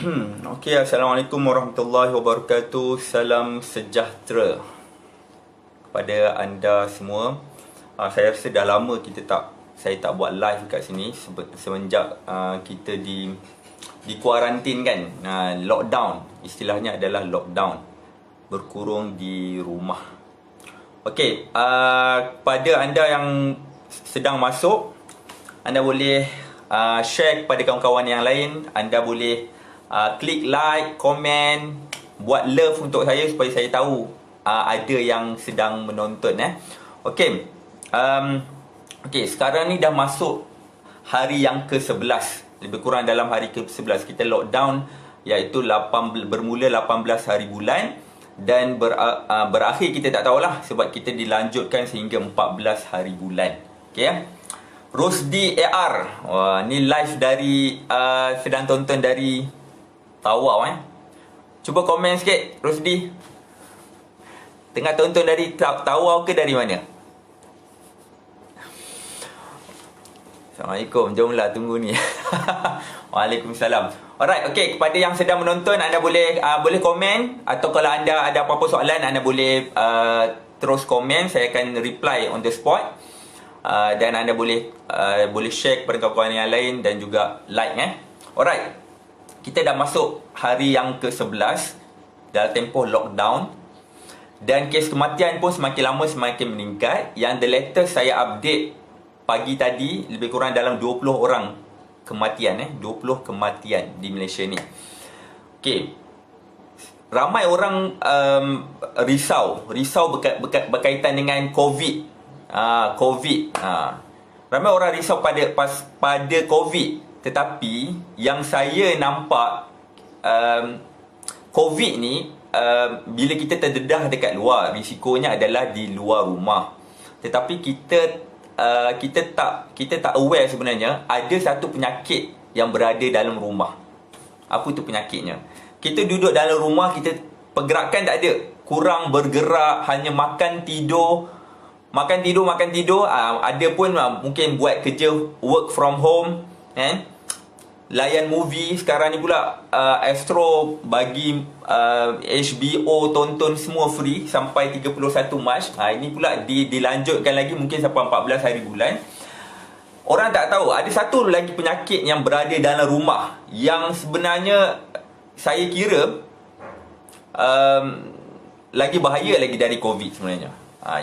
Okey, Assalamualaikum warahmatullahi wabarakatuh. Salam sejahtera kepada anda semua. Saya rasa dah lama saya tak buat live kat sini semenjak kita di kuarantin kan. Lockdown, istilahnya adalah lockdown. Berkurung di rumah. Okey, pada anda yang sedang masuk, anda boleh share kepada kawan-kawan yang lain. Anda boleh klik like, komen, buat love untuk saya supaya saya tahu ada yang sedang menonton. Okey. Okey, sekarang ni dah masuk hari yang ke-11. Lebih kurang dalam hari ke-11 kita lockdown, iaitu bermula 18 hari bulan dan berakhir kita tak tahulah sebab kita dilanjutkan sehingga 14 hari bulan. Okey ya. Rosdi AR. Wah, ni live dari sedang tonton dari Tawau. Cuba komen sikit, Rosdi. Tengah tonton dari Tawau ke dari mana? Assalamualaikum. Jomlah tunggu ni. Waalaikumsalam. Alright, okey, kepada yang sedang menonton, anda boleh komen, atau kalau anda ada apa-apa soalan, anda boleh terus komen, saya akan reply on the spot. Dan anda boleh share kepada kawan-kawan yang lain dan juga like. Alright. Kita dah masuk hari yang ke-11 dalam tempoh lockdown. Dan kes kematian pun semakin lama semakin meningkat. Yang the latest saya update pagi tadi, lebih kurang dalam 20 orang kematian. 20 kematian di Malaysia ni. Okey. Ramai orang risau berkaitan dengan COVID. Ramai orang risau pada COVID. Tetapi yang saya nampak, COVID ni bila kita terdedah dekat luar, risikonya adalah di luar rumah. Tetapi kita tak aware sebenarnya ada satu penyakit yang berada dalam rumah. Apa tu penyakitnya? Kita duduk dalam rumah, kita pergerakan tak ada, kurang bergerak, hanya makan tidur. Ada pun mungkin buat kerja work from home, layan movie. Sekarang ni pula Astro bagi HBO tonton semua free sampai 31 Mac. Ini pula dilanjutkan lagi mungkin sampai 14 hari bulan. Orang tak tahu ada satu lagi penyakit yang berada dalam rumah yang sebenarnya saya kira lagi bahaya lagi dari COVID sebenarnya.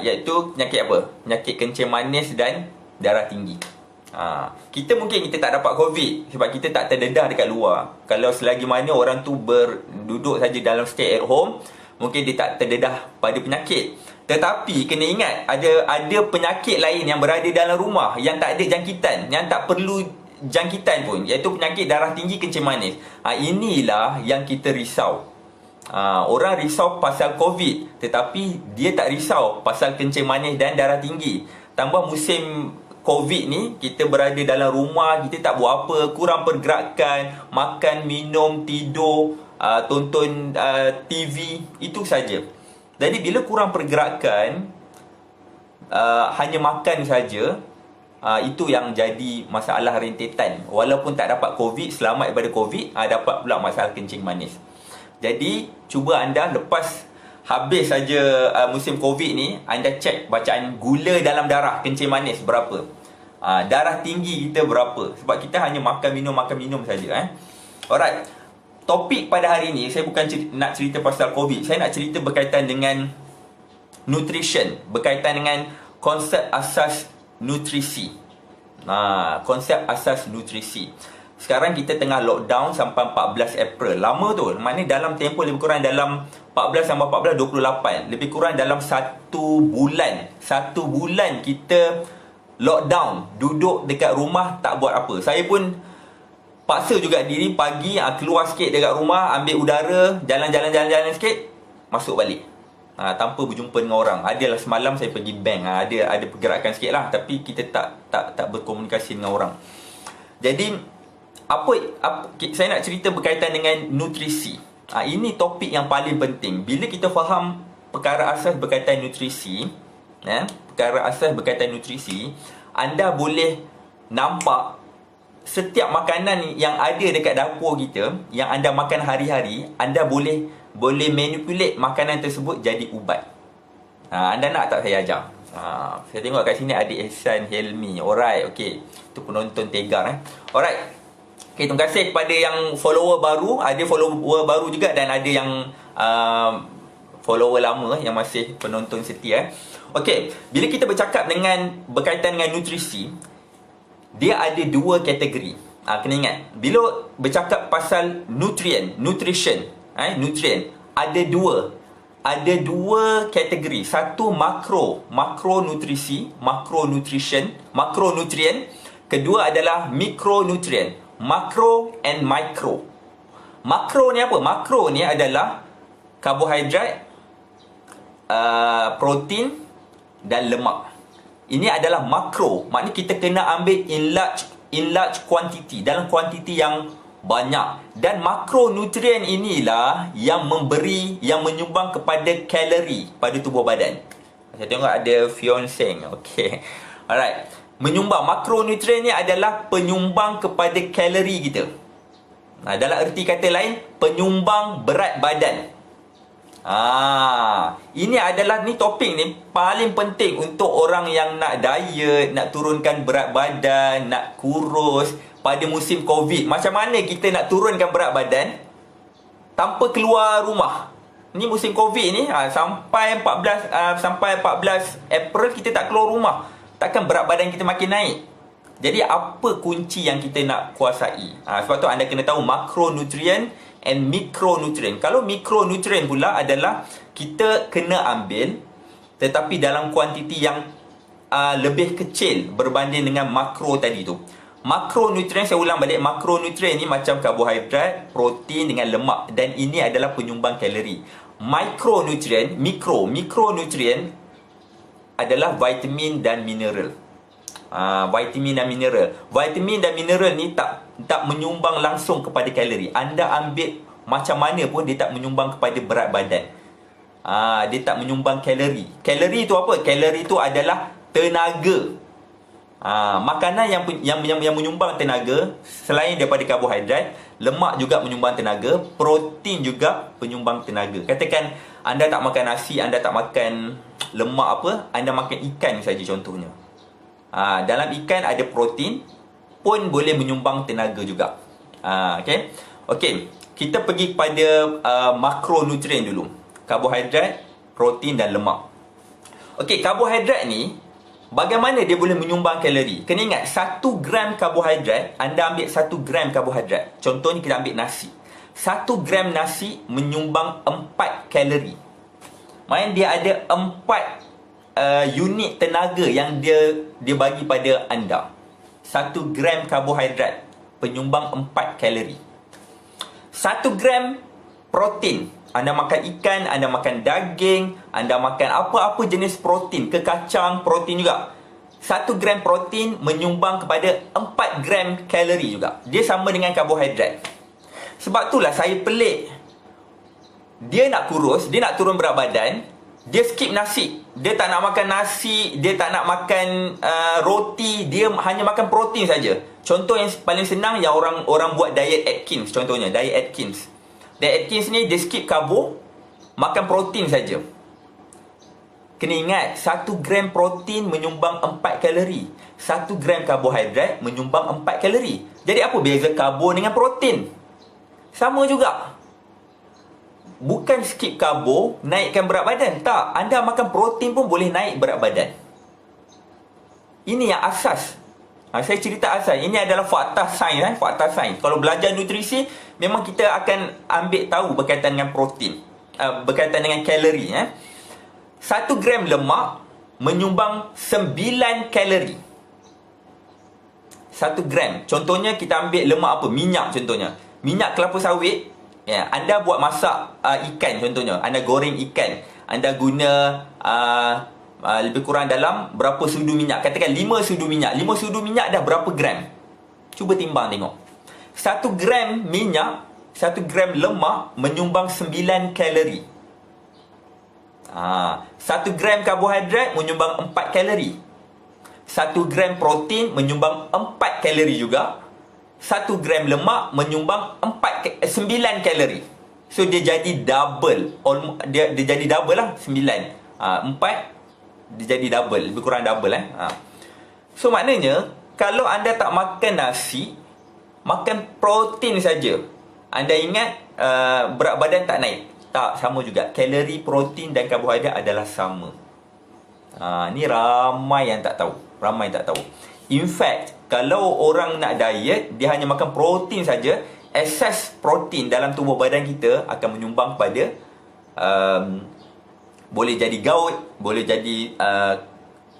Iaitu penyakit apa? Penyakit kencing manis dan darah tinggi. Kita tak dapat COVID sebab kita tak terdedah dekat luar. Kalau selagi mana orang tu duduk saja dalam stay at home, mungkin dia tak terdedah pada penyakit. Tetapi kena ingat, ada penyakit lain yang berada dalam rumah yang tak ada jangkitan, yang tak perlu jangkitan pun, iaitu penyakit darah tinggi, kencing manis. Inilah yang kita risau. Orang risau pasal COVID, tetapi dia tak risau pasal kencing manis dan darah tinggi. Tambah musim COVID ni, kita berada dalam rumah, kita tak buat apa, kurang pergerakan, makan, minum, tidur, tonton TV, itu saja. Jadi bila kurang pergerakan, hanya makan saja, itu yang jadi masalah rentetan. Walaupun tak dapat COVID, selamat daripada COVID, dapat pula masalah kencing manis. Jadi cuba anda lepas habis saja musim COVID ni, anda cek bacaan gula dalam darah, kencing manis berapa, darah tinggi kita berapa. Sebab kita hanya makan minum saja. Alright. Topik pada hari ni saya bukan nak cerita pasal COVID. Saya nak cerita berkaitan dengan nutrition, berkaitan dengan konsep asas nutrisi. Konsep asas nutrisi. Sekarang kita tengah lockdown sampai 14 April. Lama tu. Maknanya dalam tempoh lebih kurang dalam 14 sampai 14, 28. Lebih kurang dalam 1 bulan. 1 bulan kita lockdown. Duduk dekat rumah tak buat apa. Saya pun paksa juga diri pagi keluar sikit dekat rumah, ambil udara, jalan-jalan sikit, masuk balik. Tanpa berjumpa dengan orang. Adalah semalam saya pergi bank. Ada pergerakan sikit lah. Tapi kita tak berkomunikasi dengan orang. Jadi saya nak cerita berkaitan dengan nutrisi. Ini topik yang paling penting. Bila kita faham perkara asas berkaitan nutrisi, anda boleh nampak setiap makanan yang ada dekat dapur kita, yang anda makan hari-hari, anda boleh manipulate makanan tersebut jadi ubat. Anda nak tak saya ajar? Saya tengok kat sini adik Ihsan Helmi. Alright, okey. Itu penonton Tegar Alright. Okay, terima kasih kepada yang follower baru. Ada follower baru juga dan ada yang follower lama yang masih penonton setia. Okey, bila kita berkaitan dengan nutrisi, dia ada dua kategori. Kena ingat, bila bercakap pasal nutrition, ada dua kategori. Satu makronutrien. Kedua adalah mikronutrien. Makro and micro. Makro ni apa? Makro ni adalah karbohidrat, protein dan lemak. Ini adalah makro. Maknanya kita kena ambil in large quantity, dalam kuantiti yang banyak. Dan makronutrien inilah yang menyumbang kepada kalori pada tubuh badan. Saya tengok ada Fionseng. Okey. Alright. Menyumbang, makronutrien ni adalah penyumbang kepada kalori kita. Dalam erti kata lain, penyumbang berat badan. Ini adalah topik ni paling penting untuk orang yang nak diet, nak turunkan berat badan, nak kurus pada musim Covid. Macam mana kita nak turunkan berat badan tanpa keluar rumah? Ni musim Covid ni, sampai 14 April kita tak keluar rumah. Takkan berat badan kita makin naik? Jadi apa kunci yang kita nak kuasai? Sebab tu anda kena tahu makronutrien and mikronutrien. Kalau mikronutrien pula adalah kita kena ambil tetapi dalam kuantiti yang lebih kecil berbanding dengan makro tadi tu. Makronutrien, saya ulang balik, makronutrien ni macam karbohidrat, protein dengan lemak, dan ini adalah penyumbang kalori. Mikronutrien adalah vitamin dan mineral. Vitamin dan mineral ni tak menyumbang langsung kepada kalori. Anda ambil macam mana pun dia tak menyumbang kepada berat badan. Dia tak menyumbang kalori. Kalori tu apa? Kalori tu adalah tenaga. Makanan yang menyumbang tenaga selain daripada karbohidrat, lemak juga menyumbang tenaga, protein juga penyumbang tenaga. Katakan anda tak makan nasi, anda tak makan lemak apa, anda makan ikan saja contohnya. Dalam ikan ada protein pun boleh menyumbang tenaga juga. Okey, kita pergi kepada makronutrien dulu. Karbohidrat, protein dan lemak. Okey, karbohidrat ni bagaimana dia boleh menyumbang kalori? Kena ingat, 1 gram karbohidrat, anda ambil 1 gram karbohidrat. Contohnya kita ambil nasi. 1 gram nasi menyumbang 4 kalori. Maksudnya dia ada 4 unit tenaga yang dia bagi pada anda. 1 gram karbohidrat penyumbang 4 kalori. 1 gram protein, anda makan ikan, anda makan daging, anda makan apa-apa jenis protein, ke kacang, protein juga. 1 gram protein menyumbang kepada 4 gram kalori juga. Dia sama dengan karbohidrat. Sebab itulah saya pelik. Dia nak kurus, dia nak turun berat badan, dia skip nasi. Dia tak nak makan nasi, dia tak nak makan roti, dia hanya makan protein saja. Contoh yang paling senang yang orang buat diet Atkins, contohnya diet Atkins. Diet Atkins ni dia skip karbo, makan protein saja. Kena ingat, 1 gram protein menyumbang 4 kalori. 1 gram karbohidrat menyumbang 4 kalori. Jadi apa beza karbo dengan protein? Sama juga. Bukan skip karbo, naikkan berat badan. Tak, anda makan protein pun boleh naik berat badan. Ini yang asas. Saya cerita asas. Ini adalah fakta sains. Fakta sains. Kalau belajar nutrisi, memang kita akan ambil tahu berkaitan dengan protein. Berkaitan dengan kalori. 1 gram lemak menyumbang 9 kalori. 1 gram. Contohnya kita ambil lemak apa? Minyak contohnya. Minyak kelapa sawit. Anda buat masak ikan contohnya. Anda goreng ikan. Anda guna lebih kurang dalam berapa sudu minyak. Katakan 5 sudu minyak. 5 sudu minyak dah berapa gram? Cuba timbang tengok. 1 gram minyak, 1 gram lemak menyumbang 9 kalori. 1 gram karbohidrat menyumbang 4 kalori. 1 gram protein menyumbang 4 kalori juga. 1 gram lemak menyumbang 9 kalori. So dia jadi double. Dia jadi double lah, 9. 4 dia jadi double, lebih kurang double So maknanya kalau anda tak makan nasi, makan protein saja, anda ingat berat badan tak naik? Tak, sama juga. Kalori, protein dan karbohidrat adalah sama. Ni ramai yang tak tahu. In fact, kalau orang nak diet, dia hanya makan protein saja, excess protein dalam tubuh badan kita akan menyumbang kepada boleh jadi gout, boleh jadi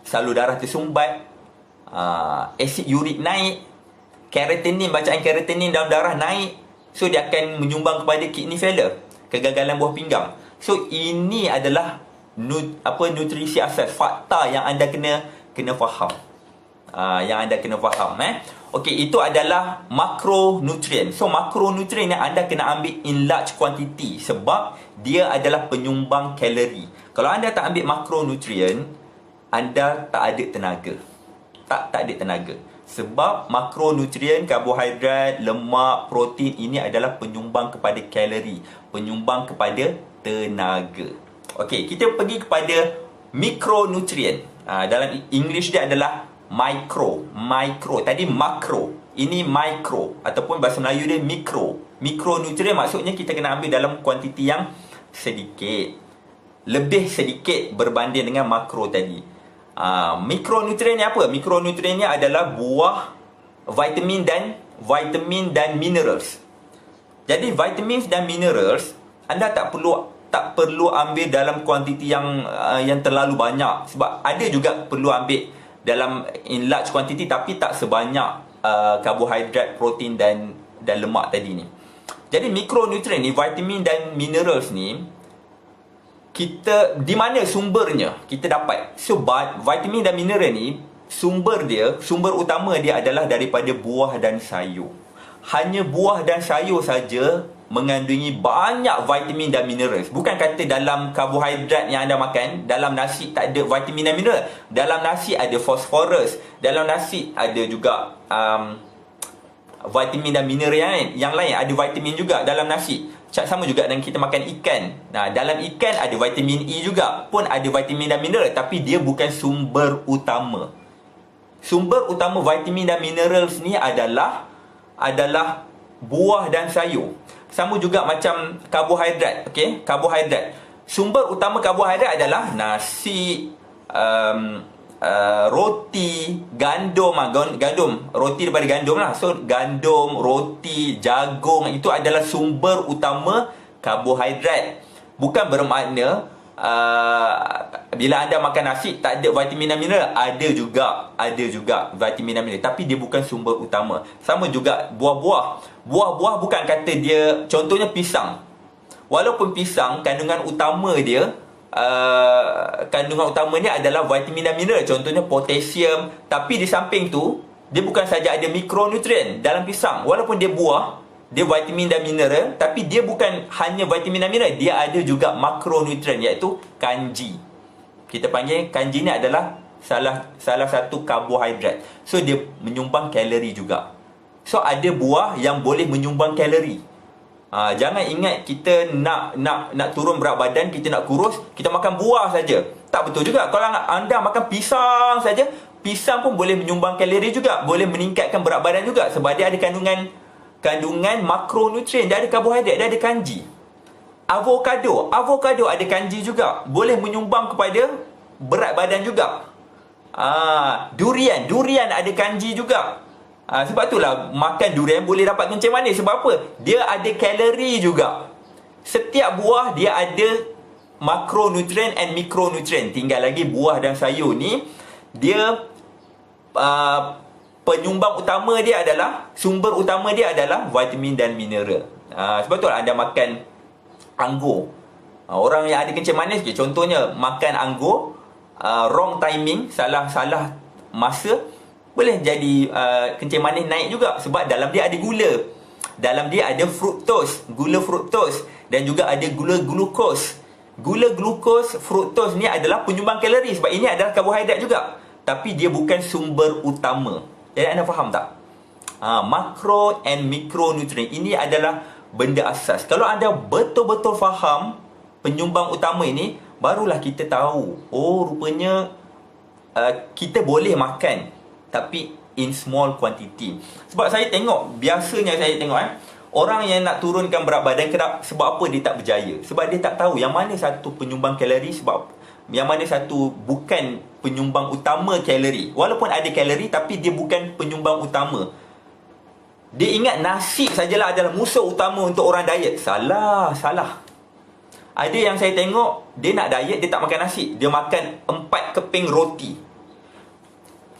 salur darah tersumbat, asid urik naik, bacaan keratin dalam darah naik. So dia akan menyumbang kepada kidney failure, kegagalan buah pinggang. So ini adalah nutrisi asas, fakta yang anda kena faham. Okey, itu adalah makronutrien. So makronutrien yang anda kena ambil in large quantity sebab dia adalah penyumbang kalori. Kalau anda tak ambil makronutrien, anda tak ada tenaga. Tak ada tenaga. Sebab makronutrien, karbohidrat, lemak, protein ini adalah penyumbang kepada kalori, penyumbang kepada tenaga. Okey, kita pergi kepada mikronutrien. Dalam English dia adalah micro. Tadi makro, ini micro, ataupun bahasa Melayu dia mikro. Mikronutrien maksudnya kita kena ambil dalam kuantiti yang sedikit, lebih sedikit berbanding dengan makro tadi. Mikronutrien ni apa? Mikronutrien ni adalah buah, vitamin dan minerals. Jadi vitamins dan minerals anda tak perlu ambil dalam kuantiti yang terlalu banyak, sebab ada juga perlu ambil dalam in large quantity tapi tak sebanyak karbohidrat, protein dan lemak tadi ni. Jadi mikronutrien ni, vitamin dan minerals ni, kita di mana sumbernya kita dapat? So vitamin dan mineral ni sumber utama dia adalah daripada buah dan sayur. Hanya buah dan sayur saja mengandungi banyak vitamin dan mineral. Bukan kata dalam karbohidrat yang anda makan, dalam nasi tak ada vitamin dan mineral. Dalam nasi ada fosforus, dalam nasi ada juga vitamin dan mineral yang lain. Ada vitamin juga dalam nasi. Sama juga dengan kita makan ikan. Dalam ikan ada vitamin E juga, pun ada vitamin dan mineral, tapi dia bukan sumber utama. Sumber utama vitamin dan minerals ni adalah buah dan sayur. Sama juga macam karbohidrat. Okey, karbohidrat. Sumber utama karbohidrat adalah nasi, roti, gandum, roti daripada gandum lah. So gandum, roti, jagung, itu adalah sumber utama karbohidrat. Bukan bermakna bila anda makan nasi tak ada vitamin dan mineral. Ada juga vitamin dan mineral, tapi dia bukan sumber utama. Sama juga buah-buah bukan kata dia, contohnya pisang. Walaupun pisang kandungan utamanya adalah vitamin dan mineral, contohnya potasium, tapi di samping tu dia bukan saja ada mikronutrien dalam pisang. Walaupun dia buah, dia vitamin dan mineral, tapi dia bukan hanya vitamin dan mineral, dia ada juga makronutrien, iaitu kanji. Kita panggil kanji ni adalah salah satu karbohidrat. So dia menyumbang kalori juga. So ada buah yang boleh menyumbang kalori. Jangan ingat kita nak turun berat badan, kita nak kurus, kita makan buah saja. Tak betul juga. Kalau anda makan pisang saja, pisang pun boleh menyumbang kalori juga, boleh meningkatkan berat badan juga, sebab dia ada kandungan makronutrien, dia ada karbohidrat, dia ada kanji. Avokado ada kanji juga, boleh menyumbang kepada berat badan juga. Durian ada kanji juga. Sebab itulah makan durian boleh dapat kencing manis. Sebab apa? Dia ada kalori juga. Setiap buah dia ada makronutrien and mikronutrien. Tinggal lagi buah dan sayur ni, dia penyumbang utama dia adalah, sumber utama dia adalah vitamin dan mineral. Sebab itulah anda makan anggur. Orang yang ada kencing manis, contohnya makan anggur wrong timing, salah masa, boleh jadi kencing manis naik juga. Sebab dalam dia ada gula, dalam dia ada gula fruktos, dan juga ada gula glukos. Gula glukos, fruktos ni adalah penyumbang kalori, sebab ini adalah karbohidrat juga, tapi dia bukan sumber utama. Jadi anda faham tak? Makro and mikronutrien ini adalah benda asas. Kalau anda betul-betul faham penyumbang utama ini, barulah kita tahu, oh rupanya kita boleh makan tapi in small quantity. Sebab saya tengok, biasanya saya tengok orang yang nak turunkan berat badan, sebab apa dia tak berjaya? Sebab dia tak tahu yang mana satu penyumbang kalori, sebab yang mana satu bukan penyumbang utama kalori. Walaupun ada kalori, tapi dia bukan penyumbang utama. Dia ingat nasi sajalah adalah musuh utama untuk orang diet. Salah. Ada yang saya tengok, dia nak diet, dia tak makan nasi. Dia makan 4 keping roti.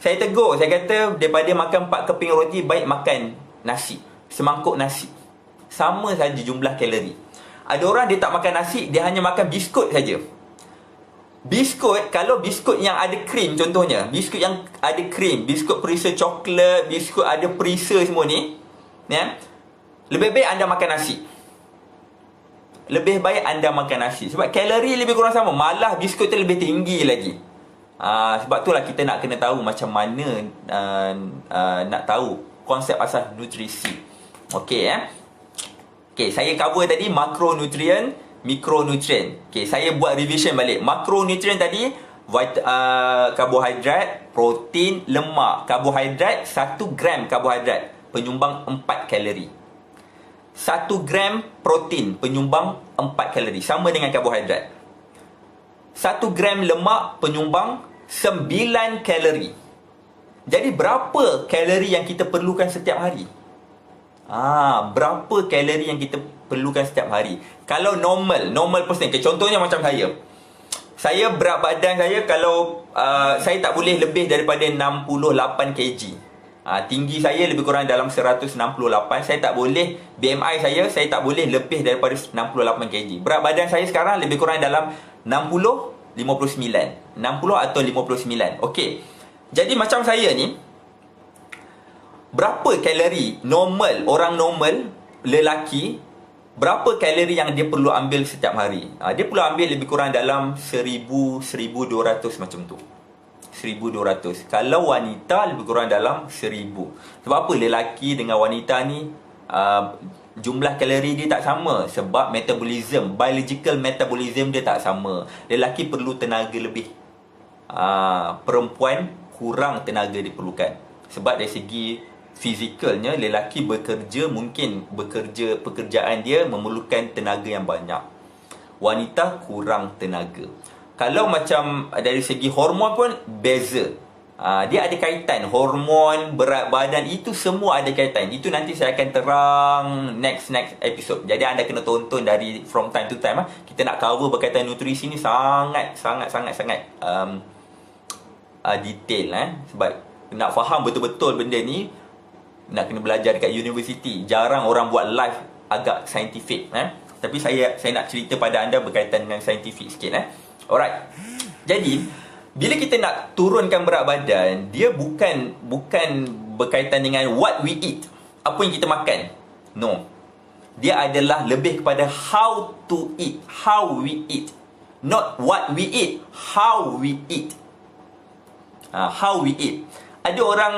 Saya tegur, saya kata daripada makan 4 keping roti, baik makan nasi. Semangkuk nasi. Sama saja jumlah kalori. Ada orang dia tak makan nasi, dia hanya makan biskut saja. Biskut, kalau biskut yang ada krim contohnya, biskut yang ada krim, biskut perisa coklat, biskut ada perisa semua ni, ya, lebih baik anda makan nasi. Lebih baik anda makan nasi. Sebab kalori lebih kurang sama. Malah biskut tu lebih tinggi lagi. Sebab itulah kita nak kena tahu macam mana nak tahu konsep asas nutrisi. Okey, Okey, saya cover tadi makronutrien, mikronutrien. Okey, saya buat revision balik. Makronutrien tadi karbohidrat, protein, lemak. Karbohidrat 1 gram karbohidrat penyumbang 4 kalori. 1 gram protein penyumbang 4 kalori, sama dengan karbohidrat. 1 gram lemak penyumbang 9 kalori. Jadi berapa kalori yang kita perlukan setiap hari? Berapa kalori yang kita perlukan setiap hari? Kalau normal person, contohnya macam saya berat badan saya, kalau saya tak boleh lebih daripada 68 kg. Tinggi saya lebih kurang dalam 168. Saya tak boleh, BMI saya tak boleh lebih daripada 68 kg. Berat badan saya sekarang lebih kurang dalam 60, 59. 60 atau 59. Okey. Jadi macam saya ni, berapa kalori normal, orang normal, lelaki, berapa kalori yang dia perlu ambil setiap hari? Dia perlu ambil lebih kurang dalam 1000, 1200 macam tu. 1200. Kalau wanita lebih kurang dalam 1000. Sebab apa lelaki dengan wanita ni jumlah kalori dia tak sama? Sebab metabolism, biological metabolism dia tak sama. Lelaki perlu tenaga lebih. Perempuan kurang tenaga diperlukan. Sebab dari segi fizikalnya, lelaki pekerjaan dia memerlukan tenaga yang banyak. Wanita kurang tenaga. Kalau macam dari segi hormon pun beza. Dia ada kaitan. Hormon, berat badan, itu semua ada kaitan. Itu nanti saya akan terang next episode. Jadi anda kena tonton dari from time to time. Kita nak cover berkaitan nutrisi ni sangat detail. Sebab nak faham betul-betul benda ni, nak kena belajar dekat universiti. Jarang orang buat live agak saintifik. Tapi saya nak cerita pada anda berkaitan dengan saintifik sikit. Alright. Jadi bila kita nak turunkan berat badan, dia bukan berkaitan dengan what we eat, apa yang kita makan. No. Dia adalah lebih kepada how to eat, how we eat. Not what we eat, how we eat. How we eat. Ada orang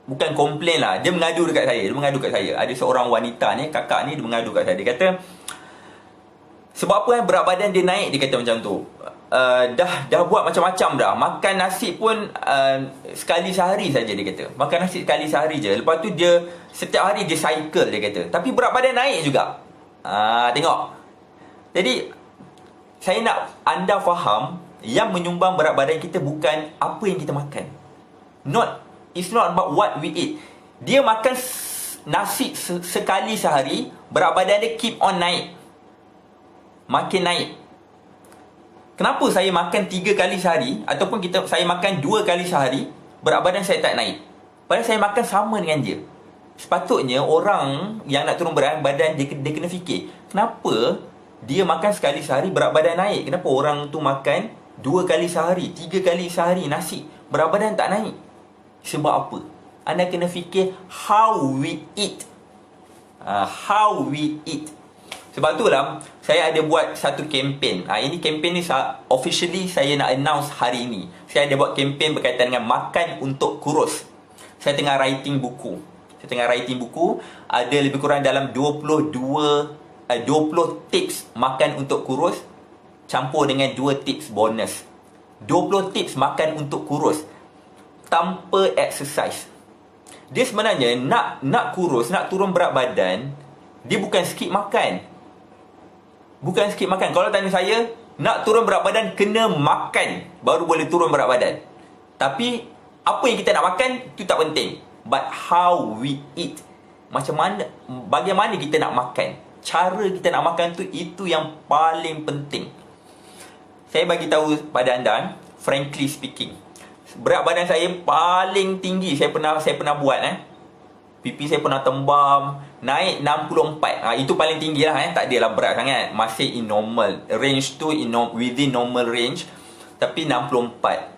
bukan komplain lah, dia mengadu dekat saya. Ada seorang wanita ni, kakak ni, dia mengadu dekat saya. Dia kata, sebab apa berat badan dia naik, dia kata macam tu. Dah buat macam-macam dah. Makan nasi pun sekali sehari saja, dia kata. Makan nasi sekali sehari je. Lepas tu dia setiap hari dia cycle, dia kata. Tapi berat badan naik juga. Tengok. Jadi saya nak anda faham, yang menyumbang berat badan kita bukan apa yang kita makan. It's not about what we eat. Dia makan nasi sekali sehari, berat badan dia keep on naik. Makin naik. Kenapa saya makan 3 kali sehari, ataupun saya makan 2 kali sehari, berat badan saya tak naik? Padahal saya makan sama dengan dia. Sepatutnya orang yang nak turun berat badan, dia kena fikir, kenapa dia makan sekali sehari berat badan naik? Kenapa orang tu makan 2 kali sehari, 3 kali sehari nasi, berat badan tak naik? Sebab apa? Anda kena fikir how we eat. How we eat. Sebab itulah saya ada buat satu kempen. Ini kempen ni officially saya nak announce hari ini. Saya ada buat kempen berkaitan dengan makan untuk kurus. Saya tengah writing buku. Ada lebih kurang dalam 20 tips makan untuk kurus campur dengan 2 tips bonus. 20 tips makan untuk kurus tanpa exercise. Dia sebenarnya nak kurus, nak turun berat badan, dia bukan skip makan. Kalau tanya saya, nak turun berat badan kena makan baru boleh turun berat badan. Tapi apa yang kita nak makan itu tak penting, but how we eat. Bagaimana kita nak makan, cara kita nak makan tu, itu yang paling penting. Saya bagi tahu pada anda, frankly speaking, berat badan saya paling tinggi saya pernah buat pipi saya pernah tembam naik 64. Itu paling tinggi lah tak adalah berat sangat, masih in normal range tu, within normal range. Tapi 64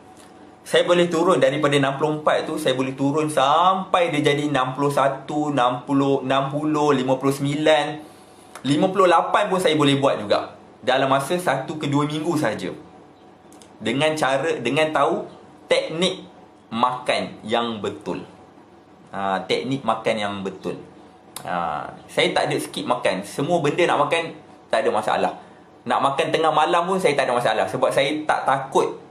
saya boleh turun daripada 64 tu, saya boleh turun sampai dia jadi 61, 60, 59, 58 pun saya boleh buat juga dalam masa 1 ke 2 minggu saja. Dengan tahu teknik makan yang betul. Teknik makan yang betul. Saya tak ada skip makan. Semua benda nak makan tak ada masalah. Nak makan tengah malam pun saya tak ada masalah, sebab saya tak takut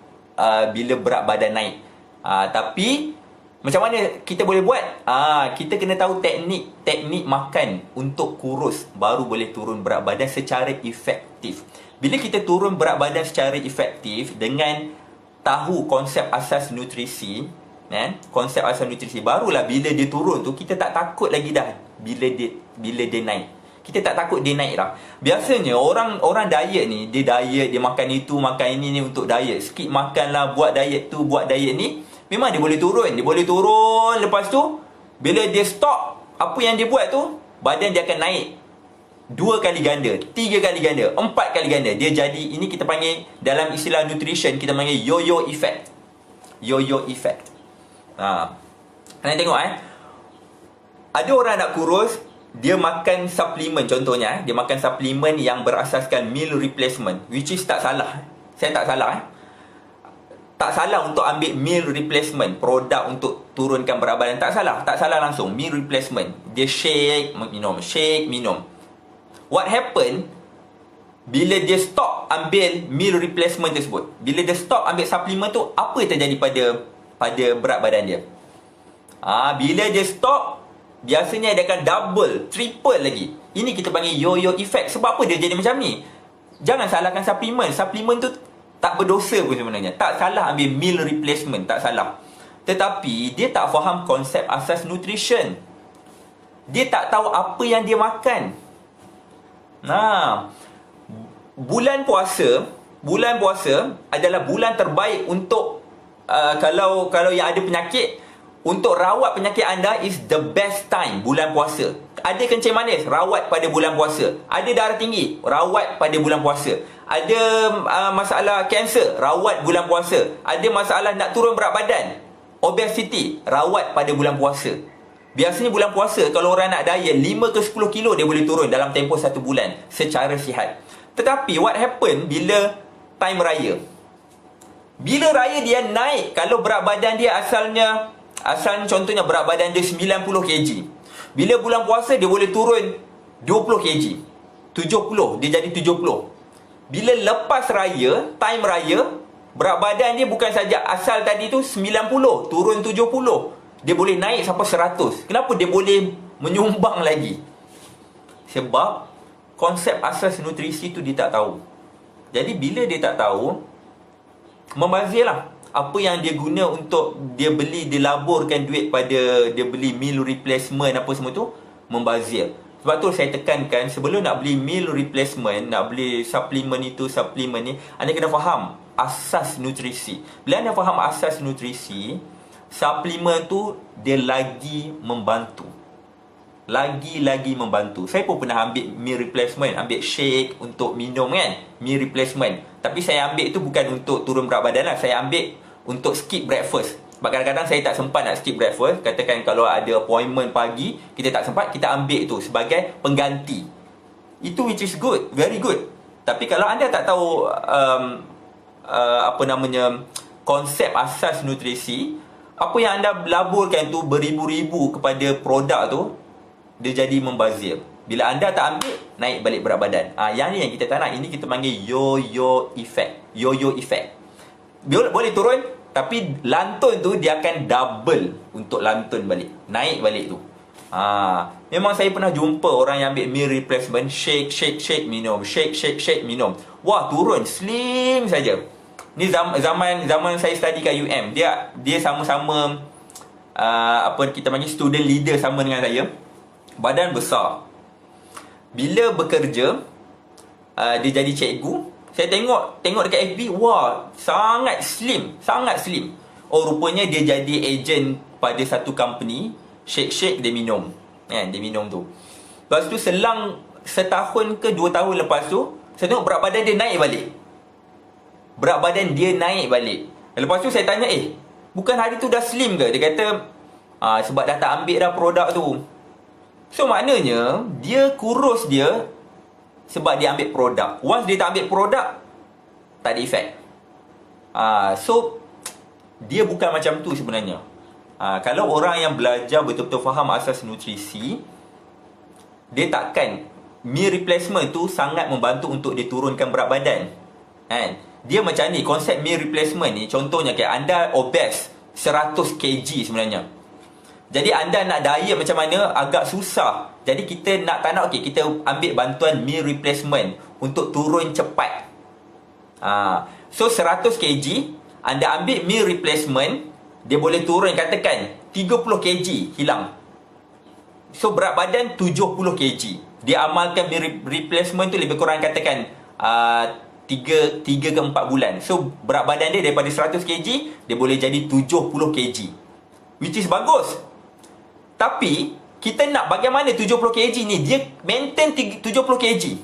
bila berat badan naik. Tapi macam mana kita boleh buat? Kita kena tahu teknik makan untuk kurus, baru boleh turun berat badan secara efektif. Bila kita turun berat badan secara efektif dengan tahu konsep asas nutrisi, barulah bila dia turun tu kita tak takut lagi dah bila dia naik. Kita tak takut dia naik lah. Biasanya orang diet ni, dia makan itu, makan ini ni untuk diet. Skip makan lah, buat diet tu, buat diet ni. Memang dia boleh turun. Lepas tu, bila dia stop apa yang dia buat tu, badan dia akan naik 2 kali ganda, 3 kali ganda, 4 kali ganda. Dia jadi, ini kita panggil, dalam istilah nutrition, kita panggil yo-yo effect. Yo-yo effect. Kalian tengok ada orang nak kurus, dia makan suplemen, contohnya dia makan suplemen yang berasaskan meal replacement, which is tak salah. Saya tak salah tak salah untuk ambil meal replacement, produk untuk turunkan berat badan. Tak salah langsung. Meal replacement, dia shake minum. What happen bila dia stop ambil meal replacement tersebut, bila dia stop ambil suplemen tu, apa yang terjadi pada berat badan dia? Bila dia stop, biasanya dia akan double, triple lagi. Ini kita panggil yo-yo effect. Sebab apa dia jadi macam ni? Jangan salahkan suplemen. Suplemen tu tak berdosa pun sebenarnya. Tak salah ambil meal replacement, tak salah. Tetapi dia tak faham konsep asas nutrition. Dia tak tahu apa yang dia makan. Bulan puasa adalah bulan terbaik untuk kalau yang ada penyakit. Untuk rawat penyakit anda is the best time, bulan puasa. Ada kencing manis, rawat pada bulan puasa. Ada darah tinggi, rawat pada bulan puasa. Ada masalah kanser, rawat bulan puasa. Ada masalah nak turun berat badan, obesity, rawat pada bulan puasa. Biasanya bulan puasa, kalau orang nak diet 5 ke 10 kilo, dia boleh turun dalam tempoh 1 bulan secara sihat. Tetapi what happen bila time raya? Bila raya dia naik, kalau berat badan dia asalnya contohnya berat badan dia 90 kg. Bila bulan puasa dia boleh turun 20 kg. 70, dia jadi 70. Bila lepas raya, time raya, berat badan dia bukan saja asal tadi tu 90, turun 70. Dia boleh naik sampai 100. Kenapa dia boleh menyumbang lagi? Sebab konsep asas nutrisi tu dia tak tahu. Jadi bila dia tak tahu, membazirlah. Apa yang dia guna untuk dia laburkan duit pada dia beli meal replacement apa semua tu, membazir. Sebab tu saya tekankan, sebelum nak beli meal replacement, nak beli suplemen itu, suplemen ni, anda kena faham asas nutrisi. Bila anda faham asas nutrisi, suplemen tu dia lagi membantu. Lagi membantu. Saya pun pernah ambil meal replacement, ambil shake untuk minum meal replacement. Tapi saya ambil tu bukan untuk turun berat badan lah. Saya ambil untuk skip breakfast. Sebab kadang-kadang saya tak sempat nak skip breakfast. Katakan kalau ada appointment pagi, kita tak sempat, kita ambil tu sebagai pengganti. Itu which is good, very good. Tapi kalau anda tak tahu konsep asas nutrisi, apa yang anda laburkan tu beribu-ribu kepada produk tu, dia jadi membazir. Bila anda tak ambil, naik balik berat badan. Yang ni yang kita tak nak. Ini kita panggil yo-yo effect. Yo-yo effect. Boleh turun, tapi lantun tu dia akan double untuk lantun balik. Naik balik tu. Memang saya pernah jumpa orang yang ambil meal replacement, shake, minum. Shake, minum. Wah, turun. Slim saja. Ni zaman saya study kat UM. Dia sama-sama apa kita panggil student leader sama dengan saya. Badan besar. Bila bekerja, dia jadi cikgu. Saya tengok dekat FB, wah, sangat slim. Oh, rupanya dia jadi ejen pada satu company. Shake dia minum. Dia minum tu. Lepas tu selang setahun ke 2 tahun lepas tu, saya tengok berat badan dia naik balik. Lepas tu saya tanya, bukan hari tu dah slim ke? Dia kata, sebab dah tak ambil dah produk tu. So maknanya, dia kurus dia sebab dia ambil produk. Once dia tak ambil produk, tak ada efek. So, dia bukan macam tu sebenarnya. Kalau orang yang belajar betul-betul faham asas nutrisi, dia takkan meal replacement tu sangat membantu untuk dia turunkan berat badan. Dia macam ni, konsep meal replacement ni, contohnya anda obes 100 kg sebenarnya. Jadi anda nak diet macam mana agak susah. Jadi kita tak nak, kita ambil bantuan meal replacement untuk turun cepat. So 100 kg, anda ambil meal replacement, dia boleh turun, katakan 30 kg hilang. So berat badan 70 kg. Dia amalkan meal replacement tu lebih kurang katakan 3 ke 4 bulan. So berat badan dia daripada 100 kg, dia boleh jadi 70 kg. Which is bagus. Tapi kita nak bagaimana 70 kg ni dia maintain 70 kg.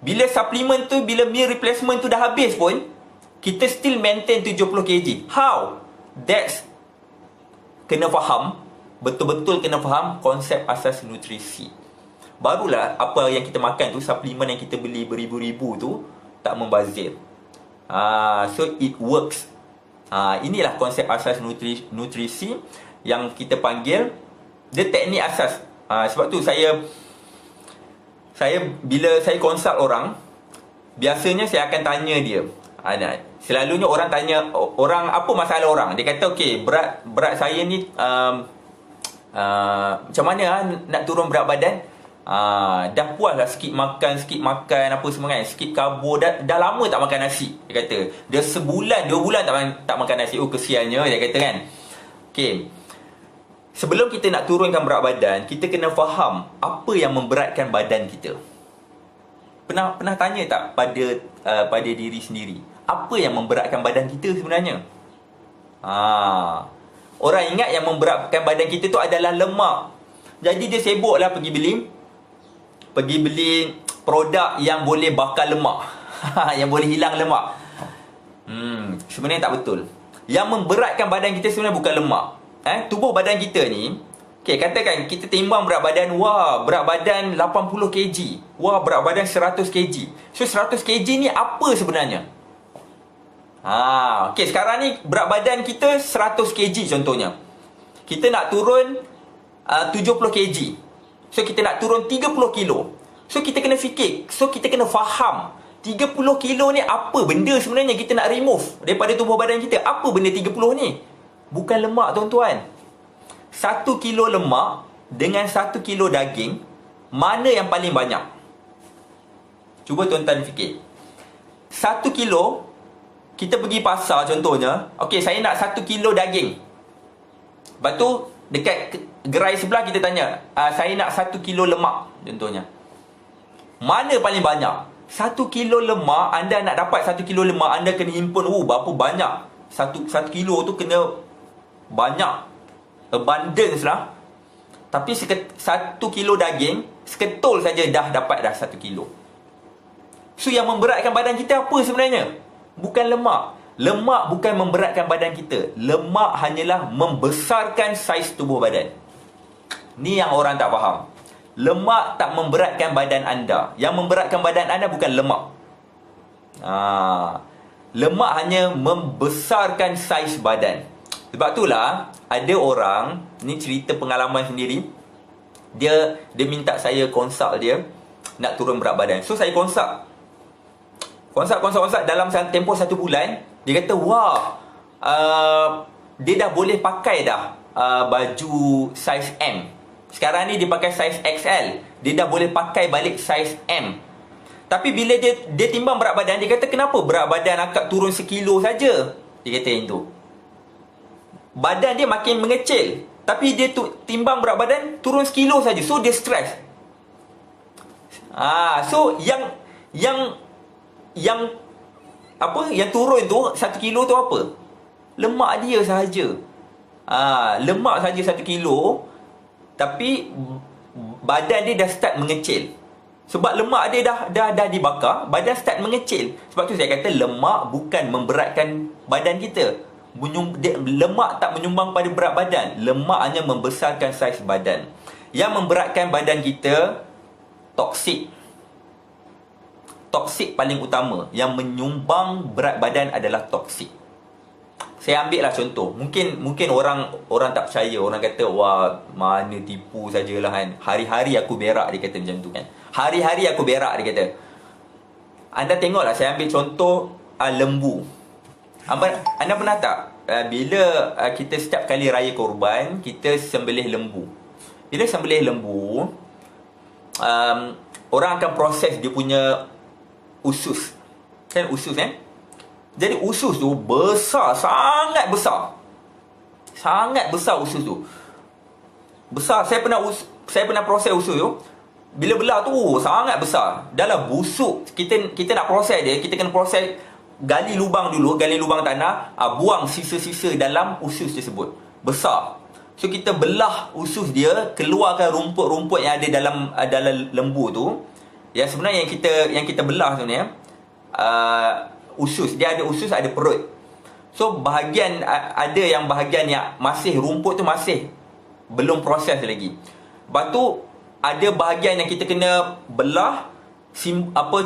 Bila suplemen tu, bila meal replacement tu dah habis pun, kita still maintain 70 kg. How? That's kena faham, betul-betul kena faham konsep asas nutrisi. Barulah apa yang kita makan tu, suplemen yang kita beli beribu-ribu tu tak membazir. So it works. Inilah konsep asas nutrisi yang kita panggil dia teknik asas. Sebab tu saya bila saya consult orang, biasanya saya akan tanya dia. Selalunya orang tanya orang apa masalah orang. Dia kata okey, berat saya ni macam mana nak turun berat badan? Dah puas lah skip makan apa semua kan, skip karbo, dah lama tak makan nasi. Dia kata dia sebulan 2 bulan tak makan nasi. Oh kesiannya, dia kata kan. Okey, sebelum kita nak turunkan berat badan, kita kena faham apa yang memberatkan badan kita. Pernah tanya tak pada diri sendiri, apa yang memberatkan badan kita sebenarnya? Orang ingat yang memberatkan badan kita tu adalah lemak. Jadi dia sibuklah pergi beli produk yang boleh bakar lemak. Yang boleh hilang lemak. Sebenarnya tak betul. Yang memberatkan badan kita sebenarnya bukan lemak. Tubuh badan kita ni, katakan kita timbang berat badan, wah, berat badan 80 kg. Wah, berat badan 100 kg. So 100 kg ni apa sebenarnya? Sekarang ni berat badan kita 100 kg contohnya. Kita nak turun 70 kg. So kita nak turun 30 kilo. So kita kena fikir, so kita kena faham 30 kilo ni apa benda sebenarnya kita nak remove daripada tubuh badan kita. Apa benda 30 ni? Bukan lemak, tuan-tuan. 1 kilo lemak dengan 1 kilo daging, mana yang paling banyak? Cuba tuan-tuan fikir. 1 kilo, kita pergi pasar contohnya. Okey, saya nak 1 kilo daging. Lepas tu dekat gerai sebelah kita tanya, saya nak 1 kilo lemak contohnya. Mana paling banyak? 1 kilo lemak, anda nak dapat 1 kilo lemak, anda kena himpun berapa banyak. 1 kilo tu kena banyak, abundance lah. Tapi 1 kilo daging, seketul saja dah dapat dah 1 kilo. So yang memberatkan badan kita apa sebenarnya? Bukan lemak. Lemak bukan memberatkan badan kita. Lemak hanyalah membesarkan saiz tubuh badan. Ni yang orang tak faham. Lemak tak memberatkan badan anda. Yang memberatkan badan anda bukan lemak. Lemak hanya membesarkan saiz badan. Sebab itulah ada orang, ni cerita pengalaman sendiri, dia minta saya consult dia nak turun berat badan. So saya consult dalam tempoh 1 bulan. Dia kata, wah, dia dah boleh pakai dah baju saiz M. Sekarang ni dia pakai saiz XL. Dia dah boleh pakai balik saiz M. Tapi bila dia timbang berat badan, dia kata, kenapa berat badan akak turun 1 kilo saja? Dia kata yang tu. Badan dia makin mengecil, tapi dia timbang berat badan turun 1 kilo saja. So dia stres. So yang turun tu 1 kilo tu apa? Lemak dia sahaja. Lemak saja 1 kilo, tapi badan dia dah start mengecil. Sebab lemak dia dah dibakar, badan start mengecil. Sebab tu saya kata lemak bukan memberatkan badan kita. Lemak tak menyumbang pada berat badan. Lemak hanya membesarkan saiz badan. Yang memberatkan badan kita, toksik. Toksik paling utama. Yang menyumbang berat badan adalah toksik. Saya ambil lah contoh. Mungkin orang tak percaya. Orang kata, wah, mana tipu sajalah kan. Hari-hari aku berak, dia kata macam tu kan. Hari-hari aku berak, dia kata. Anda tengoklah, saya ambil contoh lembu. Anda pernah tak? Bila kita setiap kali raya korban, kita sembelih lembu. Bila sembelih lembu, orang akan proses dia punya usus. Kan usus kan? Jadi usus tu besar, sangat besar. Sangat besar usus tu. Besar. Saya pernah proses usus tu. Bila belah tu sangat besar. Dalam busuk, kita nak proses dia, kita kena proses, gali lubang dulu, gali lubang tanah, buang sisa-sisa dalam usus tersebut. Besar. So kita belah usus dia, keluarkan rumput-rumput yang ada dalam lembu tu. Yang sebenarnya yang kita belah sebenarnya usus. Dia ada usus, ada perut. So bahagian yang masih rumput tu masih belum proses lagi. Lepas tu ada bahagian yang kita kena belah,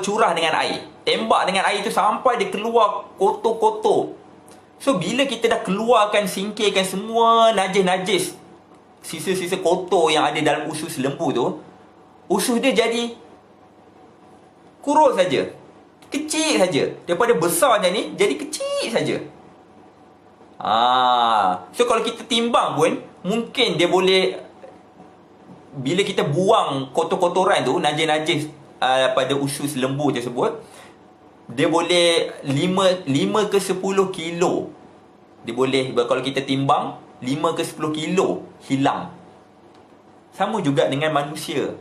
curah dengan air. Tembak dengan air tu sampai dia keluar kotor-kotor. So bila kita dah keluarkan, singkirkan semua najis-najis, sisa-sisa kotor yang ada dalam usus lembu tu, usus dia jadi kurus saja. Kecil saja. Daripada besarnya ni jadi kecil saja. So kalau kita timbang pun, mungkin dia boleh, bila kita buang kotor-kotoran tu, najis-najis pada usus lembu tersebut, dia boleh 5 ke 10 kilo. Dia boleh, kalau kita timbang, 5 ke 10 kilo hilang. Sama juga dengan manusia.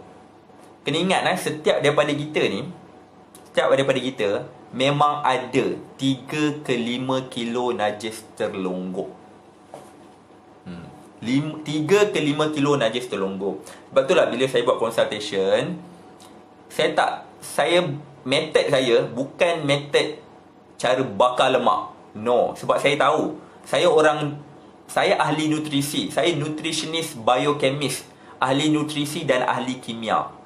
Kena ingat setiap daripada kita memang ada 3 ke 5 kilo najis terlonggok. 3 ke 5 kilo najis terlonggok. Sebab itulah bila saya buat consultation, method saya bukan method cara bakar lemak. No, sebab saya tahu. Saya ahli nutrisi. Saya nutritionist biochemist. Ahli nutrisi dan ahli kimia.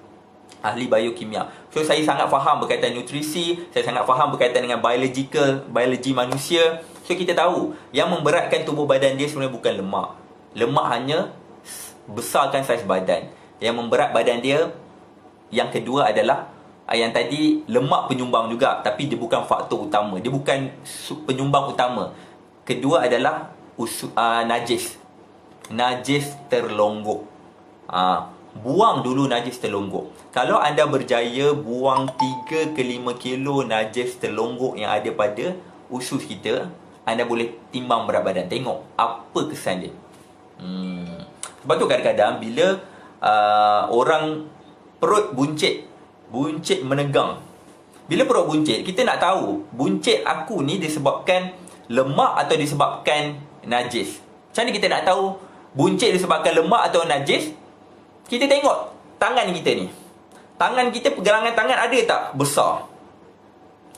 Ahli biokimia. So saya sangat faham berkaitan nutrisi, saya sangat faham berkaitan dengan biologi manusia. So kita tahu yang memberatkan tubuh badan dia sebenarnya bukan lemak. Lemak hanya besarkan saiz badan. Yang memberat badan dia, yang kedua adalah yang tadi, lemak penyumbang juga, tapi dia bukan faktor utama. Dia bukan penyumbang utama. Kedua adalah najis. Najis terlonggok. Buang dulu najis terlonggok. Kalau anda berjaya buang 3 ke 5 kilo najis terlonggok yang ada pada usus kita, anda boleh timbang berat badan. Tengok apa kesan dia. Sebab tu kadang-kadang bila orang perut buncit menegang. Bila perut buncit, kita nak tahu buncit aku ni disebabkan lemak atau disebabkan najis. Macam mana kita nak tahu buncit disebabkan lemak atau najis? Kita tengok tangan kita ni. Tangan kita, pergelangan tangan ada tak besar?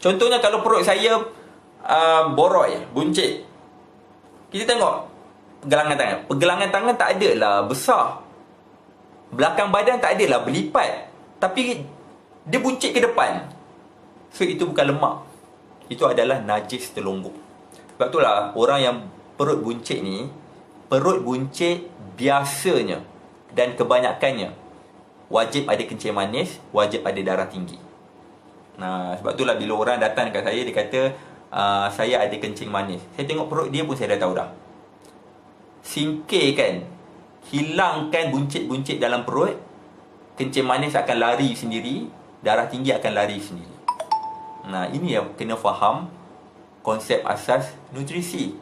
Contohnya kalau perut saya boroi, buncit, kita tengok pergelangan tangan. Pergelangan tangan tak adalah besar. Belakang badan tak adalah berlipat. Tapi dia buncit ke depan. So itu bukan lemak. Itu adalah najis terlonggok. Sebab itulah orang yang perut buncit ni, perut buncit biasanya dan kebanyakannya wajib ada kencing manis, wajib ada darah tinggi. Nah, sebab itulah bila orang datang dekat saya, dia kata saya ada kencing manis. Saya tengok perut dia pun saya dah tahu dah. Singkirkan, hilangkan buncit-buncit dalam perut, kencing manis akan lari sendiri, darah tinggi akan lari sendiri. Nah, ini yang kena faham konsep asas nutrisi.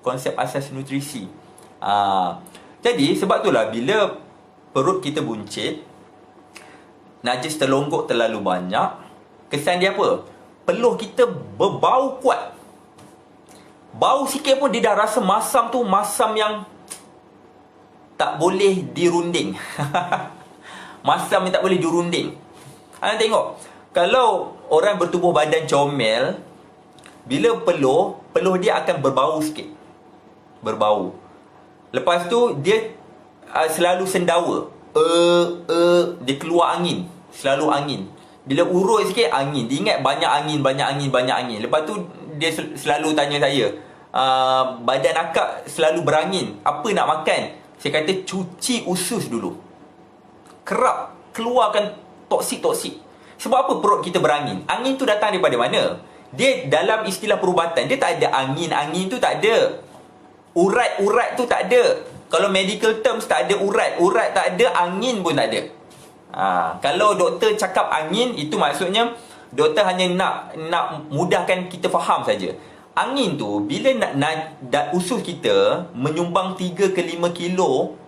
Konsep asas nutrisi. Jadi, sebab itulah bila perut kita buncit, najis terlonggok terlalu banyak, kesan dia apa? Peluh kita berbau kuat. Bau sikit pun dia dah rasa masam tu, masam yang tak boleh dirunding. Masam yang tak boleh dirunding. Anda tengok, kalau orang bertubuh badan comel, bila peluh dia akan berbau sikit. Berbau. Lepas tu dia selalu sendawa. Dia keluar angin. Selalu angin. Bila urut sikit, angin. Dia ingat banyak angin. Lepas tu dia selalu tanya saya, badan akak selalu berangin, apa nak makan? Saya kata cuci usus dulu. Kerap keluarkan toksik-toksik. Sebab apa perut kita berangin? Angin tu datang daripada mana? Dia dalam istilah perubatan, dia tak ada angin tu tak ada. Urat tu tak ada. Kalau medical terms tak ada urat tak ada, angin pun tak ada. Kalau doktor cakap angin, itu maksudnya doktor hanya nak mudahkan kita faham saja. Angin tu bila usus kita menyumbang 3 ke 5 kilo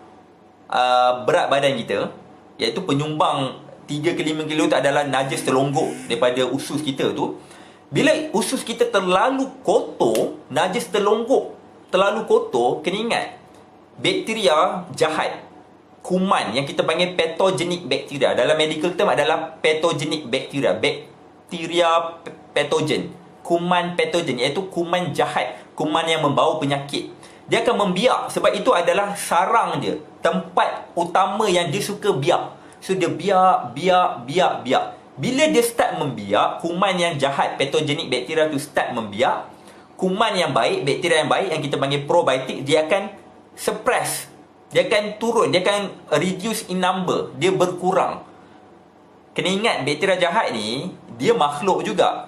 berat badan kita, iaitu penyumbang 3 ke 5 kilo tu adalah najis terlonggok daripada usus kita tu. Bila usus kita terlalu kotor, najis terlonggok terlalu kotor, kena ingat, bakteria jahat, kuman yang kita panggil patogenik bakteria, dalam medical term adalah patogenik bakteria, bakteria patogen, kuman patogen, iaitu kuman jahat, kuman yang membawa penyakit. Dia akan membiak, sebab itu adalah sarang dia, tempat utama yang dia suka biak. So dia biak. Bila dia start membiak, kuman yang jahat, patogenik bakteria tu start membiak, kuman yang baik, bakteria yang baik yang kita panggil probiotik, dia akan suppress, dia akan turun, dia akan reduce in number, dia berkurang. Kena ingat, bakteria jahat ni dia makhluk juga.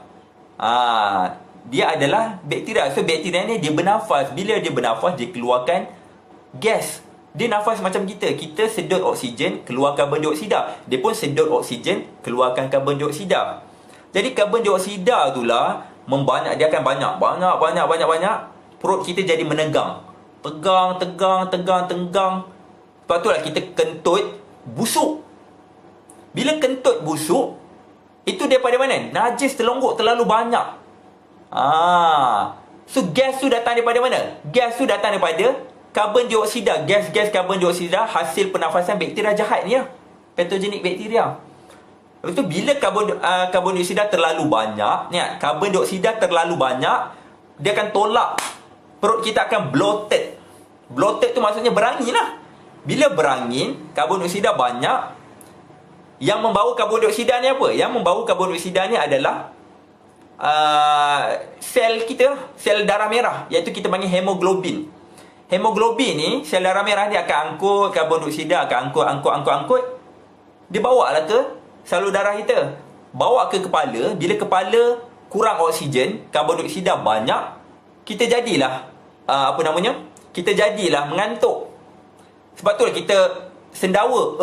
Dia adalah bakteria. So bakteria ni dia bernafas. Bila dia bernafas, dia keluarkan gas. Dia nafas macam kita. Kita sedut oksigen, keluar karbon dioksida. Dia pun sedut oksigen, keluarkan karbon dioksida. Jadi karbon dioksida itulah membanyak, dia akan banyak. Perut kita jadi menegang. Tegang. Lepas tu lah kita kentut, busuk. Bila kentut busuk, itu daripada mana? Najis terlonggok terlalu banyak. So gas tu datang daripada mana? Gas tu datang daripada karbon dioksida. Gas karbon dioksida hasil pernafasan bakteria jahat ni lah, patogenik bakteria. Lepas tu bila karbon dioksida terlalu banyak, karbon dioksida terlalu banyak, dia akan tolak, perut kita akan bloated. Bloated tu maksudnya berangin lah. Bila berangin, karbon dioksida banyak. Yang membawa karbon dioksida ni apa? Yang membawa karbon dioksida ni adalah sel kita, sel darah merah, iaitu kita panggil hemoglobin. Hemoglobin ni, sel darah merah ni akan angkut karbon dioksida, akan angkut. Dia bawa lah ke salur darah kita, bawa ke kepala. Bila kepala kurang oksigen, karbon dioksida banyak, kita jadilah kita jadilah mengantuk. Sebab tu lah kita sendawa,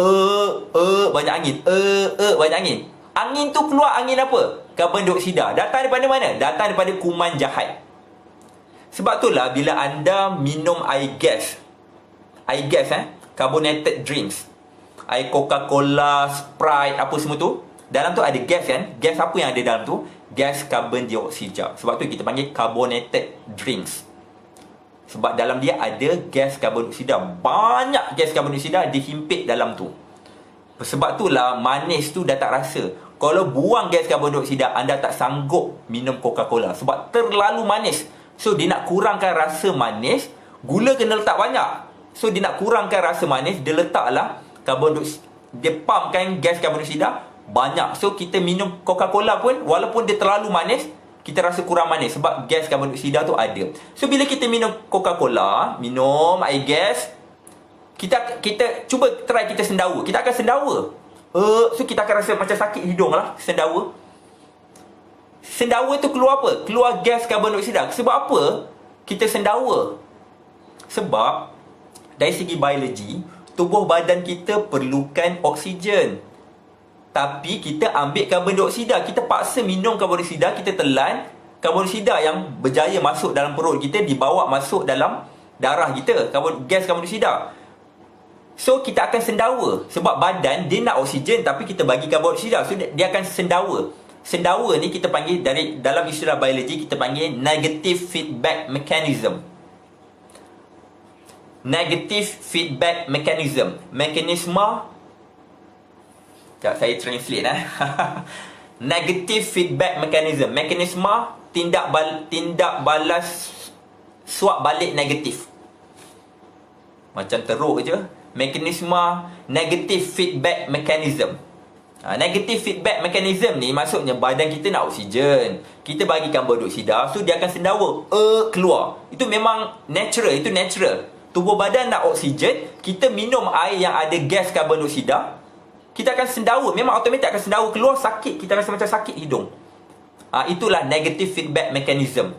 banyak angin, banyak angin. Angin tu keluar angin apa? Karbon dioksida. Datang daripada mana? Datang daripada kuman jahat. Sebab itulah bila anda minum air gas, carbonated drinks, air Coca-Cola, Sprite, apa semua tu, dalam tu ada gas kan? Gas apa yang ada dalam tu? Gas karbon dioksida. Sebab tu kita panggil carbonated drinks. Sebab dalam dia ada gas karbon dioksida. Banyak gas karbon dioksida dihimpit dalam tu. Sebab itulah manis tu dah tak rasa. Kalau buang gas karbon dioksida, anda tak sanggup minum Coca-Cola sebab terlalu manis. So dia nak kurangkan rasa manis, gula kena letak banyak. So dia nak kurangkan rasa manis, dia letaklah karbon dioksida, dia pumpkan gas karbon dioksida banyak. So kita minum Coca-Cola pun, walaupun dia terlalu manis, kita rasa kurang manis sebab gas karbon dioksida tu ada. So bila kita minum Coca-Cola, minum air gas, kita cuba try kita sendawa. Kita akan sendawa. So kita akan rasa macam sakit hidung lah sendawa. Sendawa tu keluar apa? Keluar gas karbon dioksida. Sebab apa kita sendawa? Sebab dari segi biologi, tubuh badan kita perlukan oksigen. Tapi kita ambil karbon dioksida. Kita paksa minum karbon dioksida, kita telan karbon dioksida yang berjaya masuk dalam perut kita, dibawa masuk dalam darah kita, gas karbon dioksida. So kita akan sendawa sebab badan dia nak oksigen tapi kita bagi karbon dioksida. So dia akan sendawa. Sendawa ni kita panggil, dalam istilah biologi kita panggil negative feedback mechanism. Negative feedback mechanism. Mekanisme, sekejap saya translate Negative feedback mechanism. Mekanisme tindak balas suap balik negatif. Macam teruk je. Mekanisme negative feedback mechanism. Negative feedback mechanism ni maksudnya badan kita nak oksigen, kita bagi karbon dioksida, so dia akan sendawa, keluar. Itu memang natural, itu natural. Tubuh badan nak oksigen, kita minum air yang ada gas karbon dioksida, kita akan sendawa, memang automatik akan sendawa, keluar sakit, kita rasa macam sakit hidung. Itulah negative feedback mechanism.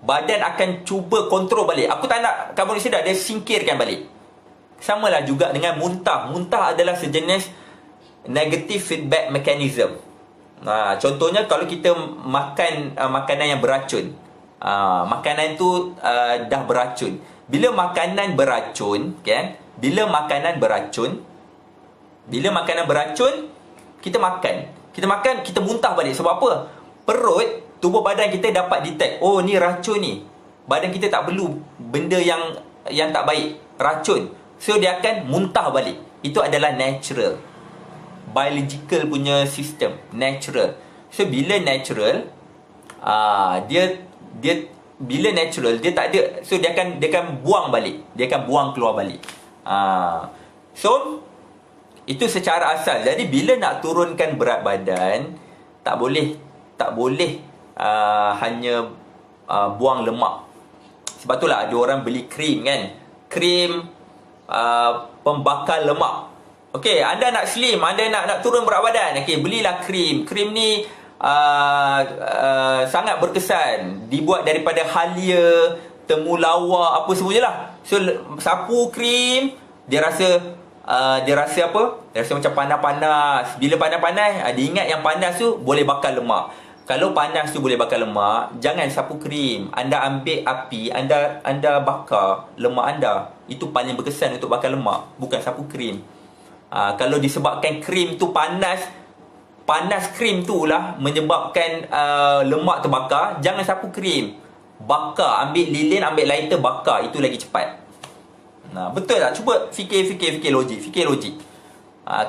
Badan akan cuba kontrol balik. Aku tak nak karbon dioksida, dia singkirkan balik. Samalah juga dengan muntah. Muntah adalah sejenis negative feedback mechanism. Contohnya kalau kita makan makanan yang beracun, makanan tu dah beracun. Bila makanan beracun, kan? Bila makanan beracun, kita makan, kita muntah balik. Sebab apa? Perut, tubuh badan kita dapat detect, oh ni racun ni. Badan kita tak perlu benda yang tak baik, racun. So dia akan muntah balik. Itu adalah natural, biological punya sistem, natural. So bila natural, bila natural dia tak ada, so dia akan buang balik, dia akan buang keluar balik. So itu secara asal. Jadi bila nak turunkan berat badan, tak boleh hanya buang lemak. Sebab itulah ada orang beli krim, kan, krim pembakar lemak. Okey, anda nak slim, anda nak turun berat badan, okey, belilah krim. Krim ni sangat berkesan, dibuat daripada halia, temulawak, apa semualah. So sapu krim, dia rasa apa? Dia rasa macam panas-panas. Bila panas-panas, dia ingat yang panas tu boleh bakar lemak. Kalau panas tu boleh bakar lemak, jangan sapu krim. Anda ambil api, anda bakar lemak anda. Itu paling berkesan untuk bakar lemak, bukan sapu krim. Kalau disebabkan krim tu panas krim tu lah menyebabkan lemak terbakar, jangan sapu krim. Bakar, ambil lilin, ambil lighter, bakar. Itu lagi cepat. Betul tak? Cuba fikir logik.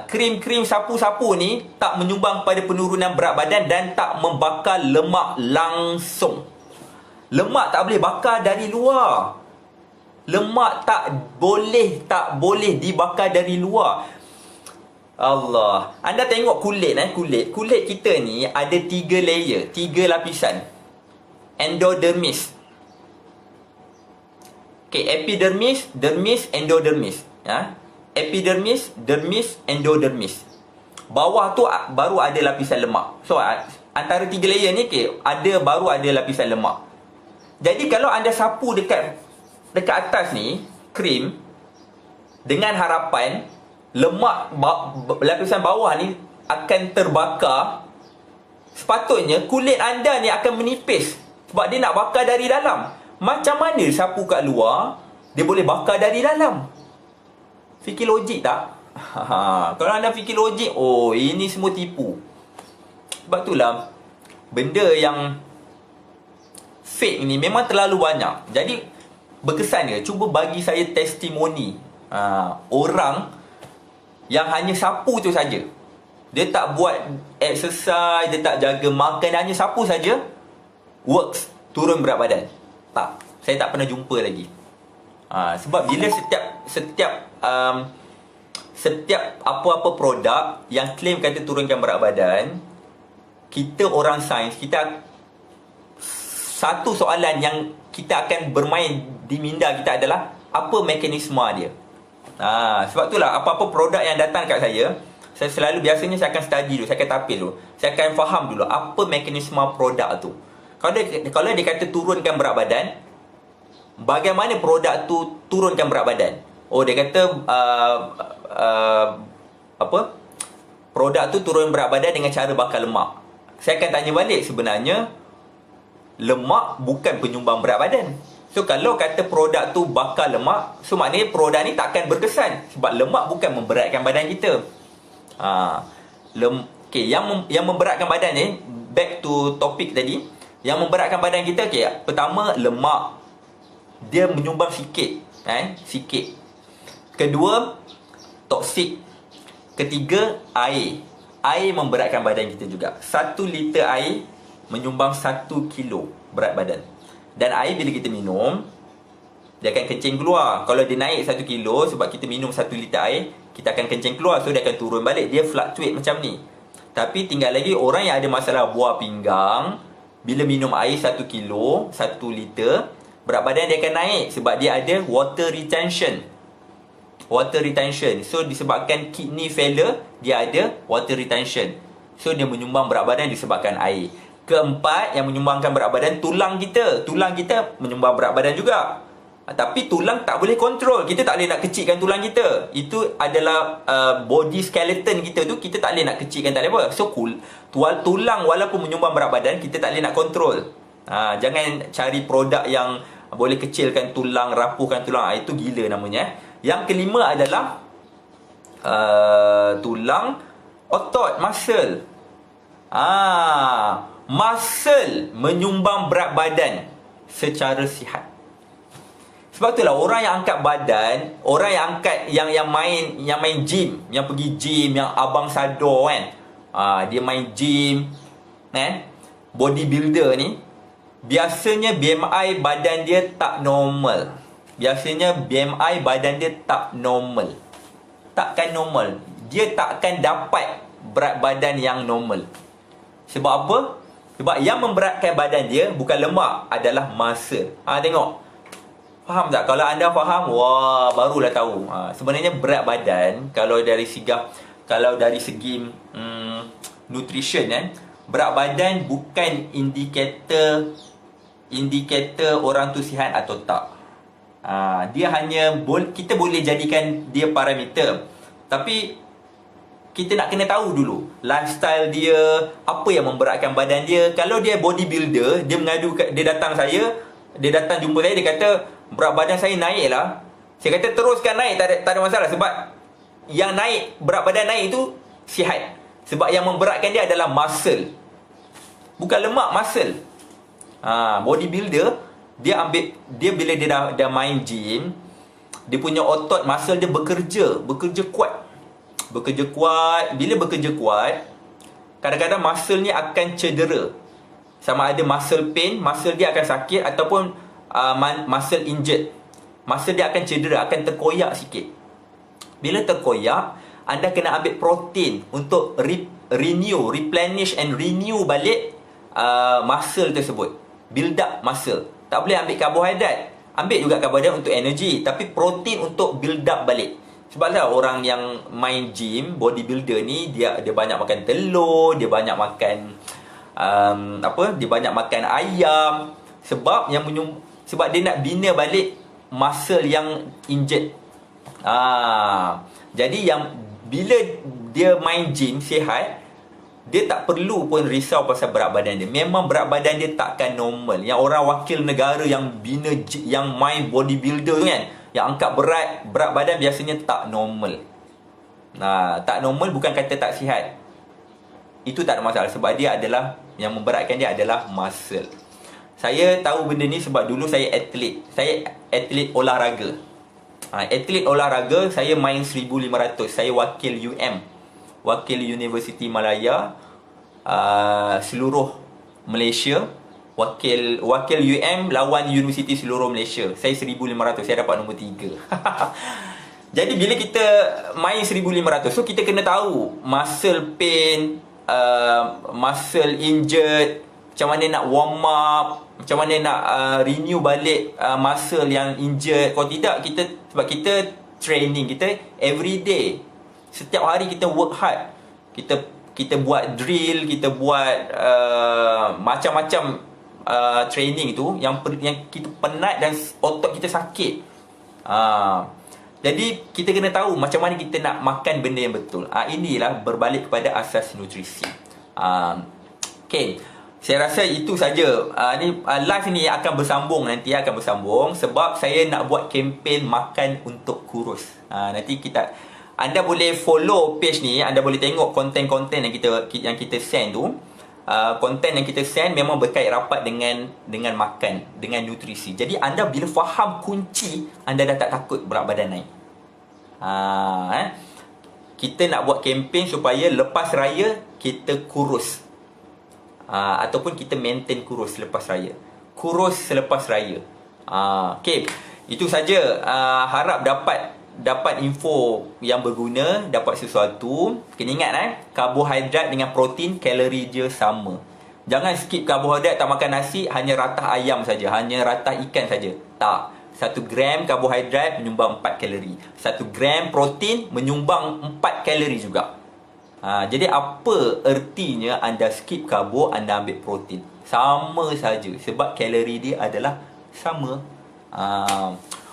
Krim-krim sapu-sapu ni tak menyumbang pada penurunan berat badan dan tak membakar lemak langsung. Lemak tak boleh bakar dari luar. Lemak tak boleh dibakar dari luar. Allah. Anda tengok kulit. Kulit kita ni ada 3 layer, 3 lapisan. Endodermis. Okay, epidermis, dermis, endodermis. Epidermis, dermis, endodermis. Bawah tu baru ada lapisan lemak. So antara 3 layer ni, baru ada lapisan lemak. Jadi kalau anda sapu dekat atas ni krim, dengan harapan lemak lapisan bawah ni akan terbakar, sepatutnya kulit anda ni akan menipis sebab dia nak bakar dari dalam. Macam mana sapu kat luar, dia boleh bakar dari dalam? Fikir logik tak? Kalau anda fikir logik, oh ini semua tipu. Sebab itulah benda yang fake ni memang terlalu banyak. Jadi berkesan ke? Cuba bagi saya testimoni orang yang hanya sapu tu saja. Dia tak buat exercise, dia tak jaga makan, hanya sapu saja, works, turun berat badan. Tak, saya tak pernah jumpa lagi. Sebab bila setiap apa-apa produk yang claim kata turunkan berat badan, kita orang sains, kita satu soalan yang kita akan bermain di minda kita adalah apa mekanisme dia. Sebab itulah apa-apa produk yang datang kat saya selalu biasanya saya akan study dulu, saya akan tapis dulu. Saya akan faham dulu apa mekanisme produk tu. Kalau dia kata turunkan berat badan, bagaimana produk tu turunkan berat badan? Oh, dia kata produk tu turun berat badan dengan cara bakar lemak. Saya akan tanya balik, sebenarnya lemak bukan penyumbang berat badan. So kalau kata produk tu bakar lemak, so maknanya produk ni takkan berkesan sebab lemak bukan memberatkan badan kita. Okay, yang memberatkan badan ni, back to topik tadi, yang memberatkan badan kita, okay, pertama lemak, dia menyumbang sikit, sikit. Kedua, toksik. Ketiga, air memberatkan badan kita juga. 1 liter air menyumbang 1 kilo berat badan. Dan air bila kita minum, dia akan kencing keluar. Kalau dia naik 1 kilo sebab kita minum 1 liter air, kita akan kencing keluar. So dia akan turun balik. Dia fluctuate macam ni. Tapi tinggal lagi orang yang ada masalah buah pinggang, bila minum air 1 kilo, 1 liter, berat badan dia akan naik sebab dia ada water retention. So disebabkan kidney failure, dia ada water retention. So dia menyumbang berat badan disebabkan air. Keempat, yang menyumbangkan berat badan, tulang kita menyumbang berat badan juga. Tapi tulang tak boleh kontrol. Kita tak boleh nak kecilkan tulang kita. Itu adalah body skeleton kita tu, kita tak boleh nak kecilkan, tak boleh apa. So tulang walaupun menyumbang berat badan, kita tak boleh nak kontrol. Jangan cari produk yang boleh kecilkan tulang, rapuhkan tulang. Itu gila namanya. Yang kelima adalah tulang, otot, muscle. Muscle menyumbang berat badan secara sihat. Sebab itulah orang yang angkat badan, orang yang angkat yang main gym, yang pergi gym, yang abang Sado kan. Dia main gym, bodybuilder ni, biasanya BMI badan dia tak normal. Takkan normal. Dia takkan dapat berat badan yang normal. Sebab apa? Sebab yang memberatkan badan dia bukan lemak, adalah masa. Tengok. Faham tak? Kalau anda faham, wah, barulah tahu. Sebenarnya berat badan, kalau dari segi nutrition, berat badan bukan indikator orang tu sihat atau tak. Dia hanya kita boleh jadikan dia parameter. Tapi kita nak kena tahu dulu lifestyle dia, apa yang memberatkan badan dia. Kalau dia bodybuilder, dia datang jumpa saya, dia kata berat badan saya naik lah. Saya kata teruskan naik, tak ada masalah. Sebab yang naik, berat badan naik itu sihat. Sebab yang memberatkan dia adalah muscle, bukan lemak, muscle. Bodybuilder, dia bila dia dah main gym, dia punya otot, muscle dia bekerja kuat. Bila bekerja kuat, kadang-kadang muscle ni akan cedera. Sama ada muscle pain, muscle dia akan sakit, ataupun muscle injured. Muscle dia akan cedera, akan terkoyak sikit. Bila terkoyak, anda kena ambil protein untuk replenish and renew balik muscle tersebut. Build up muscle. Tak boleh ambil karbohidrat. Ambil juga karbohidrat untuk energi, tapi protein untuk build up balik. Sebablah orang yang main gym, bodybuilder ni, dia banyak makan telur, dia banyak makan dia banyak makan ayam, sebab dia nak bina balik muscle yang injured. Jadi bila dia main gym sihat, dia tak perlu pun risau pasal berat badan dia. Memang berat badan dia takkan normal. Yang orang wakil negara yang yang main bodybuilder tu kan, yang angkat berat badan biasanya tak normal. Tak normal bukan kata tak sihat. Itu tak ada masalah, sebab dia adalah, yang memberatkan dia adalah muscle. Saya tahu benda ni sebab dulu saya atlet. Saya atlet olahraga. Atlet olahraga, saya main 1500. Saya wakil wakil Universiti Malaya, seluruh Malaysia. Wakil lawan universiti seluruh Malaysia. Saya 1500, saya dapat nombor 3. Jadi bila kita main 1500, so kita kena tahu muscle pain, muscle injured, macam mana nak warm up, macam mana nak renew balik muscle yang injured. Kalau tidak, sebab kita training, kita every day, setiap hari kita work hard, kita buat drill, kita buat macam-macam training tu yang kita penat dan otot kita sakit. Jadi kita kena tahu macam mana kita nak makan benda yang betul. Inilah berbalik kepada asas nutrisi. Okay, saya rasa itu saja. Live ni akan bersambung, nanti akan bersambung, sebab saya nak buat kempen makan untuk kurus. Nanti anda boleh follow page ni, anda boleh tengok konten-konten yang kita send tu. Konten yang kita send memang berkait rapat dengan makan, dengan nutrisi. Jadi anda bila faham kunci, anda dah tak takut berat badan naik. Kita nak buat kempen supaya lepas raya kita kurus, ataupun kita maintain kurus selepas raya. Kurus selepas raya. Okay, itu saja. Harap dapat info yang berguna, dapat sesuatu. Kena ingat karbohidrat dengan protein, kalori dia sama. Jangan skip karbohidrat, tak makan nasi, hanya ratah ayam saja, hanya ratah ikan saja. Tak. 1 gram karbohidrat menyumbang 4 kalori. 1 gram protein menyumbang 4 kalori juga. Jadi apa ertinya anda skip karbo, anda ambil protein? Sama saja, sebab kalori dia adalah sama.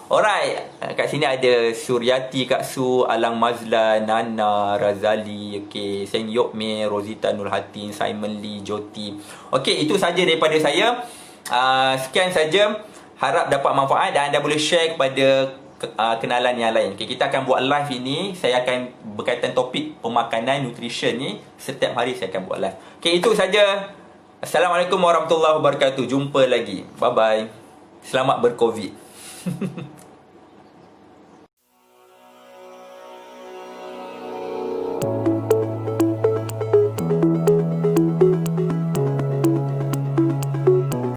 Alright, kat sini ada Suryati, Kak Su, Alang Mazlan, Nana, Razali, okay, Seng Yokme, Rosita Nurhatin, Simon Lee, Joti. Okay, itu saja daripada saya. Sekian saja. Harap dapat manfaat dan anda boleh share kepada kenalan yang lain. Okay, kita akan buat live ini. Saya akan berkaitan topik pemakanan, nutrition ni. Setiap hari saya akan buat live. Okay, itu saja. Assalamualaikum warahmatullahi wabarakatuh. Jumpa lagi. Bye-bye. Selamat berCovid.